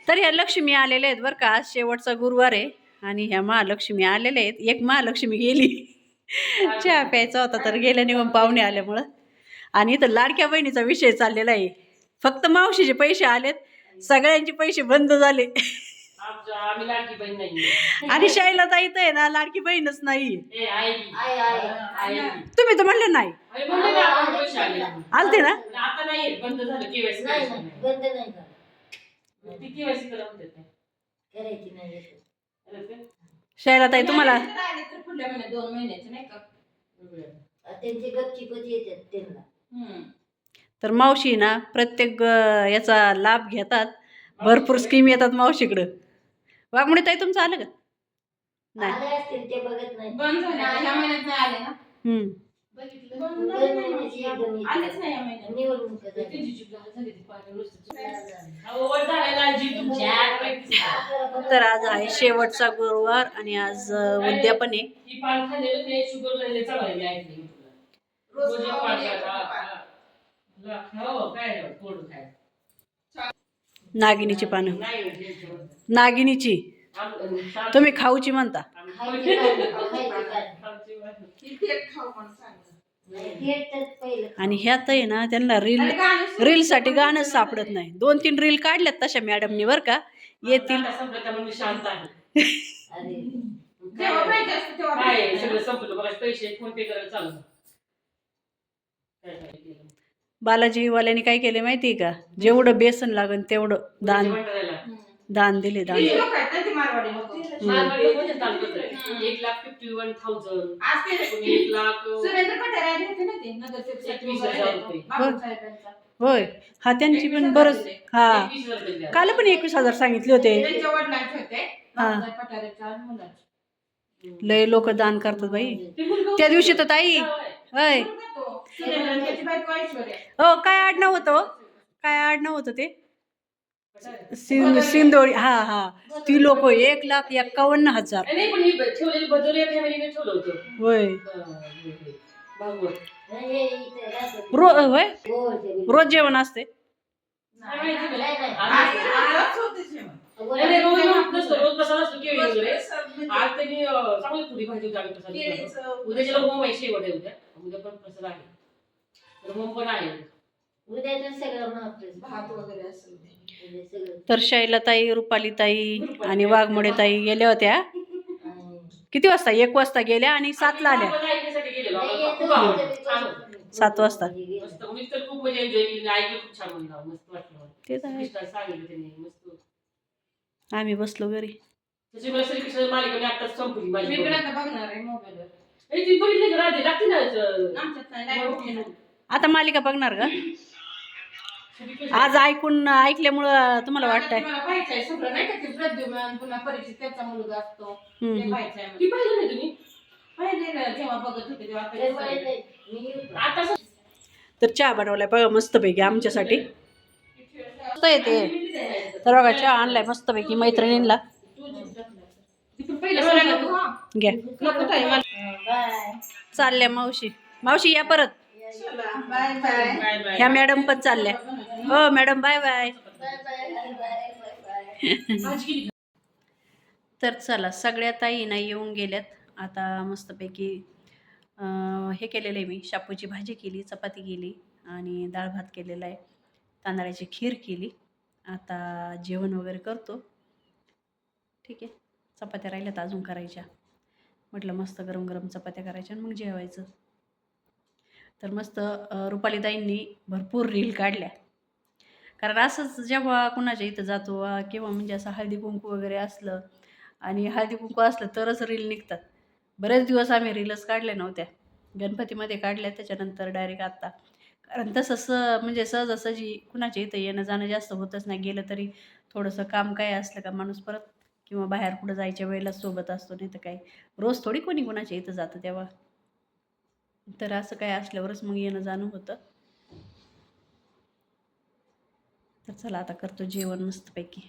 तर ह्या लक्ष्मी आलेल्या आहेत बरं का. आज शेवटचा गुरुवार आहे आणि ह्या महालक्ष्मी आलेल्या आहेत. एक महालक्ष्मी गेली चहा प्यायचा होता तर गेल्या निघून पाहुणे आल्यामुळं. आणि इथं लाडक्या बहिणीचा विषय चाललेला आहे. फक्त मावशीचे पैसे आलेत, सगळ्यांचे पैसे बंद झाले. आणि शाळेला जायचं आहे ना, लाडकी बहीणच नाही. तुम्ही तर म्हणले नाही आलते ना. शाळेला ताई तुम्हाला तर मावशी ना प्रत्येक याचा लाभ घेतात. भरपूर स्कीम येतात मावशीकडं. वाघमुळे ताई तुमचं आलं का? नाही. तर आज आहे शेवटचा गुरुवार आणि आज उद्यापन आहे. नागिनीची पानं, नागिनीची तुम्ही खाऊची म्हणता. आणि ह्यात आहे ना त्यांना रील साठी गाणं सापडत नाही. 2-3 रील काढल्यात तशा मॅडमनी बर का. येतील बालाजीवाल्याने काय केले माहितीये का, जेवढं बेसन लागन तेवढं दान दिले. दान 1,00,000 होय. हा त्यांची पण बरंच. हा काल पण 21,000 सांगितले होते. लय लोक दान करतात बाई त्या दिवशी तर ताई. होय हो. काय आडनाव होतं, काय आडनाव होतं ते सिंदोळी. हा हा. ती लोक 1,51,000. होय होय. रोज जेवण असते. तर शैलाताई, रुपालीताई आणि वाघमोडे ताई गेल्या होत्या. किती वाजता? 1 वाजता गेल्या आणि 7ला आल्या. 7 वाजता. आम्ही बसलो घरी. आता मालिका बघणार का? आज ऐकल्यामुळं तुम्हाला वाटतंय तर चहा बनवलाय बघा मस्तपैकी आमच्यासाठी. मस्त येते तर बघा चहा आणलाय मस्तपैकी मैत्रिणींना. घ्या. चालल्या मावशी. मावशी या परत. ह्या मॅडम पण चालल्या. हो मॅडम बाय बाय. तर चला सगळ्या ताई ना येऊन गेल्यात. आता मस्तपैकी हे केलेलं आहे मी. शापूची भाजी केली, चपाती केली आणि डाळ भात केलेला आहे. तांदळाची खीर केली. आता जेवण वगैरे करतो. ठीक आहे. चपात्या राहिल्यात अजून करायच्या. म्हटलं मस्त गरम गरम चपात्या करायच्या आणि मग जेवायचं. तर मस्त रुपालीताईंनी भरपूर रील काढल्या. कारण असंच जेव्हा कुणाच्या इथं जातो किंवा म्हणजे असं हळदी कुंकू वगैरे असलं आणि हळदी कुंकू असलं तरच रील निघतात. बरेच दिवस आम्ही रीलच काढल्या नव्हत्या. गणपतीमध्ये काढल्या, त्याच्यानंतर डायरेक्ट आत्ता. कारण तसं म्हणजे सहजासहजी कुणाच्या इथं येणं जाणं जास्त होतच नाही. गेलं तरी थोडंसं काम काय असलं का माणूस परत किंवा बाहेर कुठं जायच्या वेळेला सोबत असतो. नाही तर काय रोज थोडी कोणी कुणाच्या इथं जातं तेव्हा. तर असं काय असल्यावरच मग येणं जाणं होतं. तर चला आता करतो जेवण मस्तपैकी.